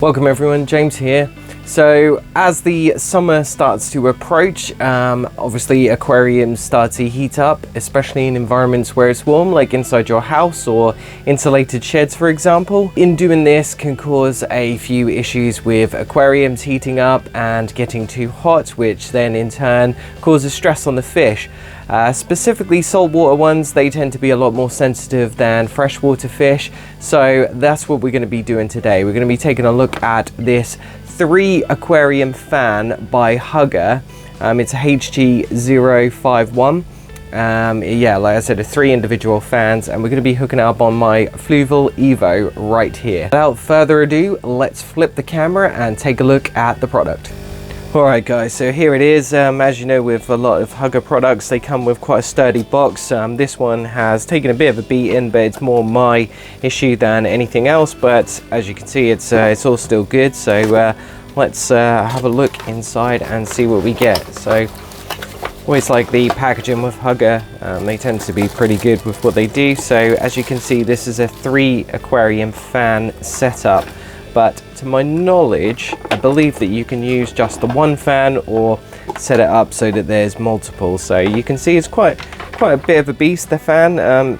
Welcome everyone, James here. So as the summer starts to approach, obviously aquariums start to heat up, especially in environments where it's warm, like inside your house or insulated sheds, for example. In doing this can cause a few issues with aquariums heating up and getting too hot, which then in turn causes stress on the fish. Specifically saltwater ones, they tend to be a lot more sensitive than freshwater fish. So that's what we're going to be doing today. We're going to be taking a look at this 3 aquarium fan by Hygger. It's a HG051. Yeah, like I said, 3 individual fans, and we're going to be hooking it up on my Fluval Evo right here. Without further ado, let's flip the camera and take a look at the product. Alright guys, so here it is. As you know, with a lot of Hygger products, they come with quite a sturdy box. This one has taken a bit of a beating, but it's more my issue than anything else. But as you can see, it's all still good. So let's have a look inside and see what we get. So always like the packaging with Hygger. They tend to be pretty good with what they do. So as you can see, this is a 3 aquarium fan setup. But to my knowledge, I believe that you can use just the 1 fan or set it up so that there's multiple. So you can see it's quite a bit of a beast, the fan.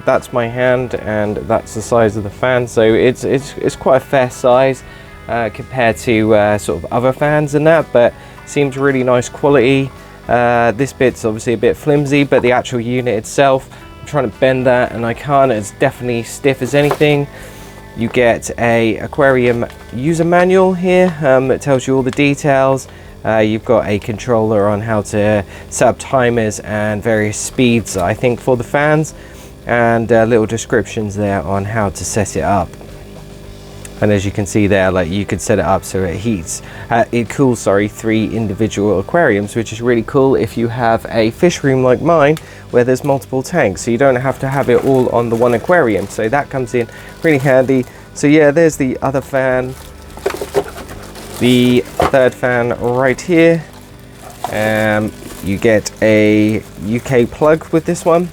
That's my hand and that's the size of the fan. So it's quite a fair size compared to sort of other fans and that, but seems really nice quality. This bit's obviously a bit flimsy, but the actual unit itself, I'm trying to bend that and I can't. It's definitely stiff as anything. You get a aquarium user manual here that tells you all the details. You've got a controller on how to set up timers and various speeds, I think, for the fans, and little descriptions there on how to set it up. And as you can see there, like, you could set it up so it cools 3 individual aquariums, which is really cool if you have a fish room like mine where there's multiple tanks, so you don't have to have it all on the 1 aquarium. So that comes in really handy. So yeah, there's the other fan, the 3rd fan right here. You get a UK plug with this one,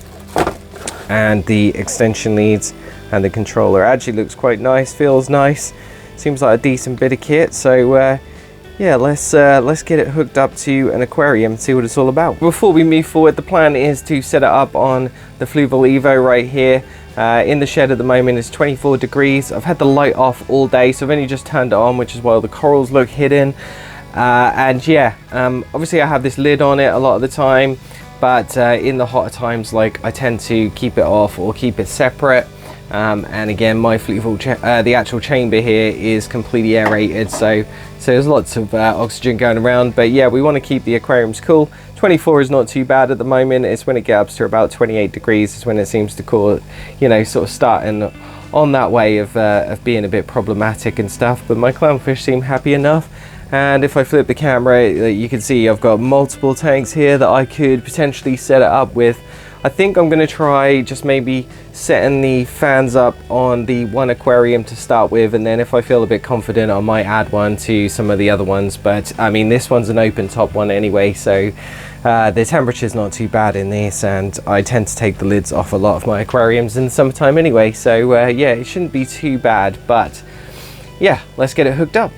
and the extension leads and the controller. Actually looks quite nice, feels nice, seems like a decent bit of kit. So yeah, let's get it hooked up to an aquarium and see what it's all about. Before we move forward, the plan is to set it up on the Fluval Evo right here. In the shed at the moment it's 24 degrees. I've had the light off all day, so I've only just turned it on, which is why the corals look hidden. And yeah, obviously I have this lid on it a lot of the time, but in the hotter times, like, I tend to keep it off or keep it separate. And again, my Fluval, the actual chamber here is completely aerated, so there's lots of oxygen going around. But yeah, we want to keep the aquariums cool. 24 is not too bad at the moment. It's when it gets up to about 28 degrees is when it seems to call, you know, sort of starting on that way of being a bit problematic and stuff. But my clownfish seem happy enough. And if I flip the camera, you can see I've got multiple tanks here that I could potentially set it up with. I think I'm going to try just maybe setting the fans up on the 1 aquarium to start with, and then if I feel a bit confident I might add one to some of the other ones. But I mean, this one's an open top one anyway, so the temperature's not too bad in this, and I tend to take the lids off a lot of my aquariums in the summertime anyway, so yeah, it shouldn't be too bad. But yeah, let's get it hooked up.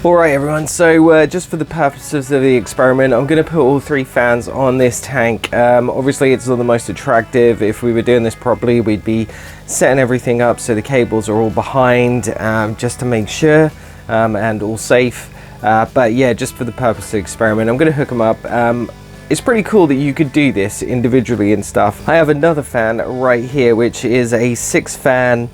Alright everyone, so just for the purposes of the experiment, I'm going to put all 3 fans on this tank. Obviously it's not the most attractive. If we were doing this properly, we'd be setting everything up so the cables are all behind, just to make sure, and all safe. But yeah, just for the purpose of the experiment, I'm going to hook them up. It's pretty cool that you could do this individually and stuff. I have another fan right here, which is a 6-fan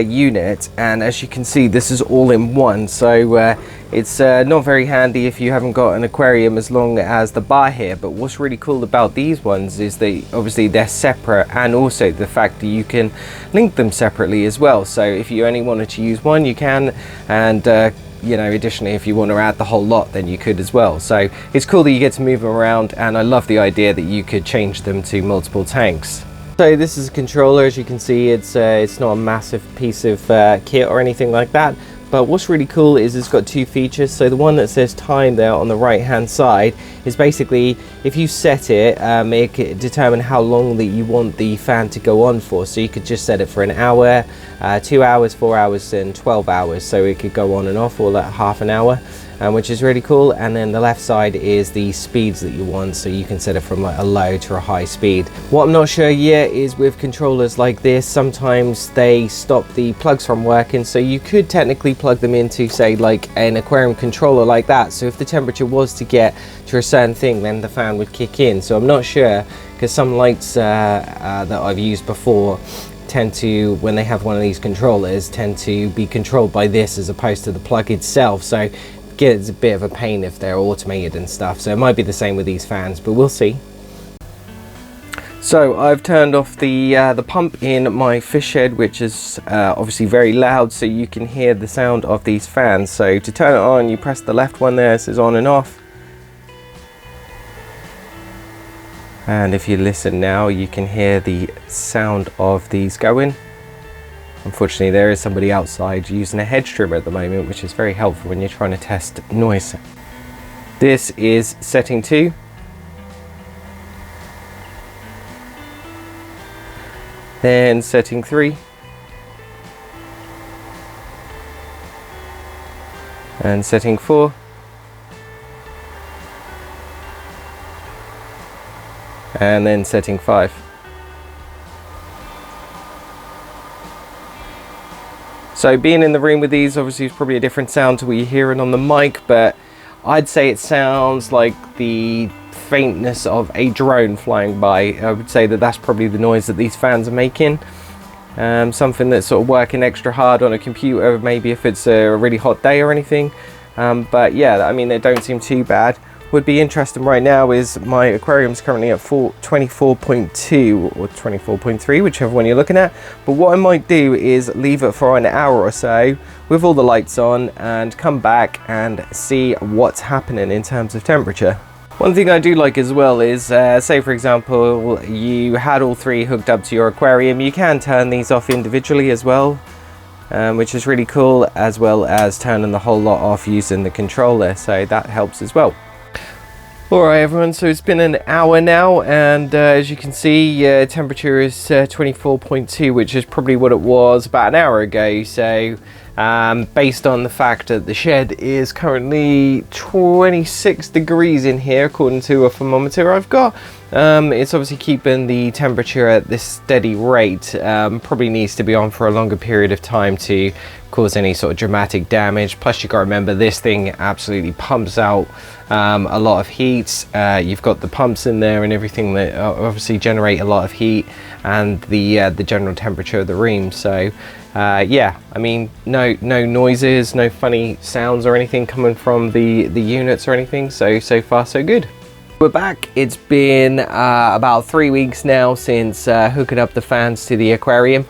unit, and as you can see, this is all in one, so it's not very handy if you haven't got an aquarium as long as the bar here. But what's really cool about these ones is obviously they're separate, and also the fact that you can link them separately as well. So if you only wanted to use one, you can, and you know, additionally, if you want to add the whole lot, then you could as well. So it's cool that you get to move them around, and I love the idea that you could change them to multiple tanks. So this is a controller. As you can see, it's not a massive piece of kit or anything like that, but what's really cool is it's got 2 features. So the one that says time there on the right hand side is basically, if you set it, it can determine how long that you want the fan to go on for. So you could just set it for an hour, 2 hours, 4 hours and 12 hours, so it could go on and off, or like half an hour, which is really cool. And then the left side is the speeds that you want, so you can set it from like a low to a high speed. What I'm not sure yet is with controllers like this, sometimes they stop the plugs from working, so you could technically plug them into, say, like an aquarium controller like that. So if the temperature was to get to a certain thing, then the fan would kick in. So I'm not sure, because some lights that I've used before tend to, when they have one of these controllers, tend to be controlled by this as opposed to the plug itself. So it's a bit of a pain if they're automated and stuff. So it might be the same with these fans, but we'll see. So I've turned off the pump in my fish shed, which is obviously very loud, so you can hear the sound of these fans. So to turn it on, you press the left one there, it says on and off. And if you listen now, you can hear the sound of these going. Unfortunately, there is somebody outside using a hedge trimmer at the moment, which is very helpful when you're trying to test noise. This is setting 2. Then setting 3. And setting 4. And then setting 5. So being in the room with these, obviously it's probably a different sound to what you're hearing on the mic, but I'd say it sounds like the faintness of a drone flying by. I would say that that's probably the noise that these fans are making. Something that's sort of working extra hard on a computer, maybe if it's a really hot day or anything. But yeah, I mean, they don't seem too bad. Would be interesting right now is my aquarium's currently at 24.2 or 24.3, whichever one you're looking at. But what I might do is leave it for an hour or so with all the lights on and come back and see what's happening in terms of temperature. One thing I do like as well is, say for example, you had all 3 hooked up to your aquarium, you can turn these off individually as well, which is really cool, as well as turning the whole lot off using the controller, so that helps as well. Alright everyone, so it's been an hour now, and as you can see, temperature is 24.2, which is probably what it was about an hour ago. So based on the fact that the shed is currently 26 degrees in here according to a thermometer I've got, it's obviously keeping the temperature at this steady rate. Probably needs to be on for a longer period of time to cause any sort of dramatic damage. Plus you got to remember, this thing absolutely pumps out a lot of heat. You've got the pumps in there and everything that obviously generate a lot of heat, and the general temperature of the room. So yeah, I mean, no noises, no funny sounds or anything coming from the units or anything. So far so good. We're back. It's been about 3 weeks now since hooking up the fans to the aquarium.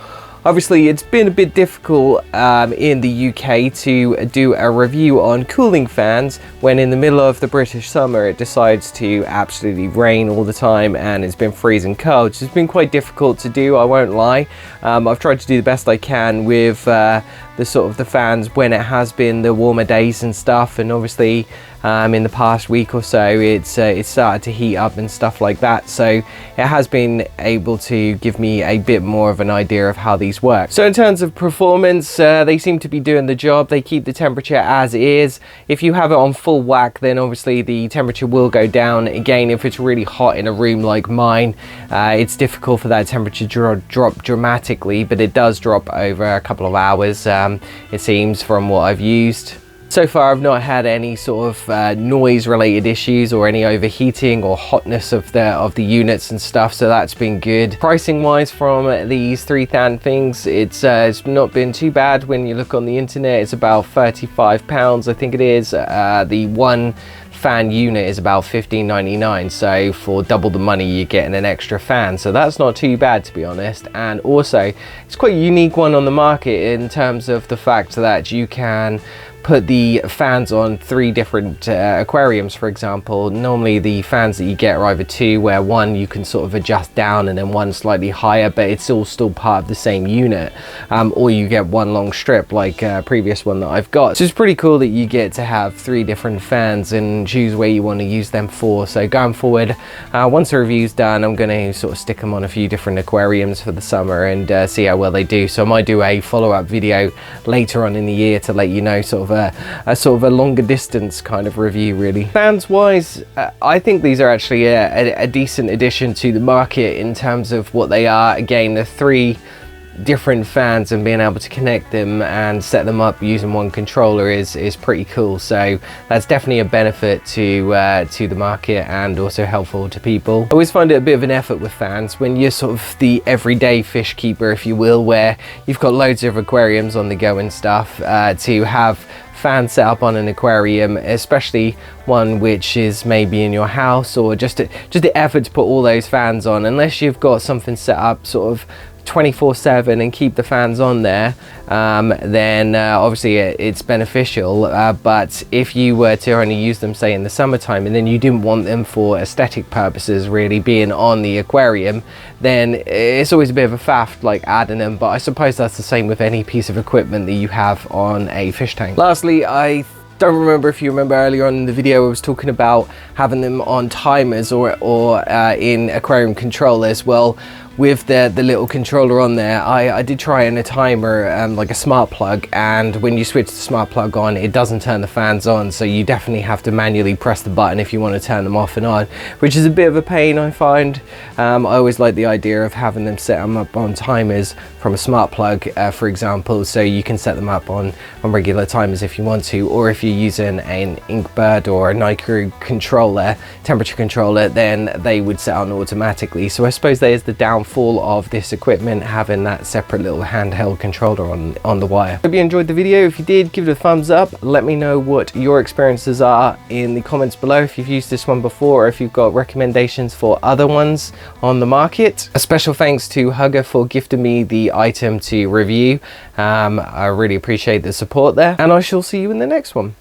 Obviously, it's been a bit difficult in the UK to do a review on cooling fans when in the middle of the British summer it decides to absolutely rain all the time and it's been freezing cold. So it's been quite difficult to do, I won't lie. I've tried to do the best I can with the sort of the fans when it has been the warmer days and stuff, and obviously in the past week or so it's started to heat up and stuff like that, so it has been able to give me a bit more of an idea of how these work. So in terms of performance, they seem to be doing the job. They keep the temperature as is. If you have it on full whack, then obviously the temperature will go down. Again, if it's really hot in a room like mine, it's difficult for that temperature to drop dramatically, but it does drop over a couple of hours, it seems, from what I've used. So far I've not had any sort of noise related issues or any overheating or hotness of the units and stuff, so that's been good. Pricing wise from these 3 fan things, it's not been too bad. When you look on the internet, it's about £35 I think it is. The one fan unit is about $15.99, so for double the money you're getting an extra fan, so that's not too bad to be honest. And also it's quite a unique one on the market in terms of the fact that you can put the fans on 3 different aquariums. For example, normally the fans that you get are either 2, where one you can sort of adjust down and then one slightly higher, but it's all still part of the same unit, or you get one long strip like previous one that I've got. So it's pretty cool that you get to have 3 different fans and choose where you want to use them for. So going forward, once the review's done, I'm going to sort of stick them on a few different aquariums for the summer and see how well they do. So I might do a follow-up video later on in the year to let you know sort of a longer distance kind of review really. Fans wise, I think these are actually a decent addition to the market in terms of what they are. Again, the 3 different fans and being able to connect them and set them up using one controller is pretty cool. So that's definitely a benefit to the market and also helpful to people. I always find it a bit of an effort with fans when you're sort of the everyday fish keeper, if you will, where you've got loads of aquariums on the go and stuff, to have fans set up on an aquarium, especially one which is maybe in your house, or just the effort to put all those fans on, unless you've got something set up sort of 24/7 and keep the fans on there, then obviously it's beneficial, but if you were to only use them say in the summertime and then you didn't want them for aesthetic purposes really being on the aquarium, then it's always a bit of a faff like adding them. But I suppose that's the same with any piece of equipment that you have on a fish tank. Lastly, I don't remember if you remember earlier on in the video I was talking about having them on timers or in aquarium controllers. Well, with the little controller on there, I did try in a timer, like a smart plug, and when you switch the smart plug on, it doesn't turn the fans on, so you definitely have to manually press the button if you want to turn them off and on, which is a bit of a pain, I find. I always like the idea of having them set them up on timers from a smart plug, for example, so you can set them up on regular timers if you want to, or if you're using an Inkbird or a Nike controller, temperature controller, then they would set on automatically. So I suppose there's the downfall of this equipment, having that separate little handheld controller on the wire. Hope you enjoyed the video. If you did, give it a thumbs up. Let me know what your experiences are in the comments below, if you've used this one before or if you've got recommendations for other ones on the market. A special thanks to Hygger for gifting me the item to review. I really appreciate the support there, and I shall see you in the next one.